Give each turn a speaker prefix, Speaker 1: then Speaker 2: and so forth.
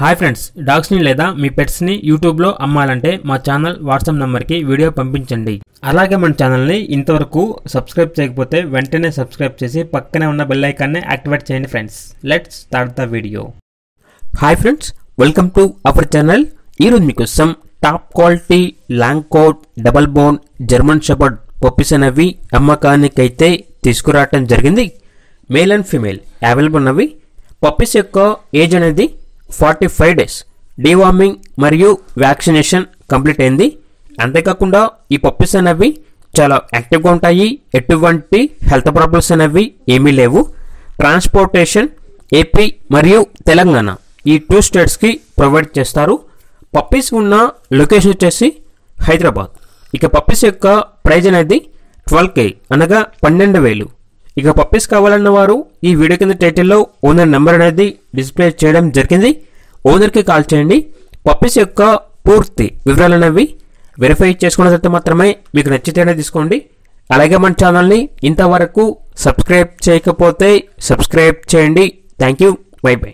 Speaker 1: Hi friends, డాగ్స్ని లేదా మీ పెట్స్ని యూట్యూబ్లో అమ్మాలంటే మా ఛానల్ వాట్సాప్ నెంబర్కి వీడియో పంపించండి. అలాగే మన ఛానల్ని ఇంతవరకు సబ్స్క్రైబ్ చేయకపోతే వెంటనే సబ్స్క్రైబ్ చేసి పక్కనే ఉన్న బెల్ ఐకాన్ని యాక్టివేట్ చేయండి friends. Let's start the video. Hi friends, welcome to our channel. ఈరోజు మీకోసం top quality long coat double bone German shepherd puppies అనేవి అమ్మకానికైతే తీసుకురావటం జరిగింది. మేల్ అండ్ ఫీమేల్ అవైలబుల్ ఉన్నవి. పప్పీస్ యొక్క ఏజ్ అనేది 45 డేస్. డీవార్మింగ్ మరియు వ్యాక్సినేషన్ కంప్లీట్ అయింది. అంతేకాకుండా ఈ పప్పీస్ అనేవి చాలా యాక్టివ్గా ఉంటాయి. ఎటువంటి హెల్త్ ప్రాబ్లమ్స్ అనేవి ఏమీ లేవు. ట్రాన్స్పోర్టేషన్ ఏపీ మరియు తెలంగాణ ఈ 2 స్టేట్స్కి ప్రొవైడ్ చేస్తారు. పప్పీస్ ఉన్న లొకేషన్ వచ్చేసి హైదరాబాద్. ఇక పప్పీస్ యొక్క ప్రైజ్ అనేది 12K అనగా 12,000. ఇక పప్పీస్ కావాలన్న వారు ఈ వీడియో కింద టైటిల్లో ఓనర్ నెంబర్ అనేది డిస్ప్లే చేయడం జరిగింది. ఓనర్కి కాల్ చేయండి. పప్పీస్ యొక్క పూర్తి వివరాలు అనేవి వెరిఫై చేసుకున్న తర్వాత మాత్రమే మీకు నచ్చితేనే తీసుకోండి. అలాగే మన ఛానల్ని ఇంతవరకు సబ్స్క్రైబ్ చేయకపోతే సబ్స్క్రైబ్ చేయండి. Thank you. By by.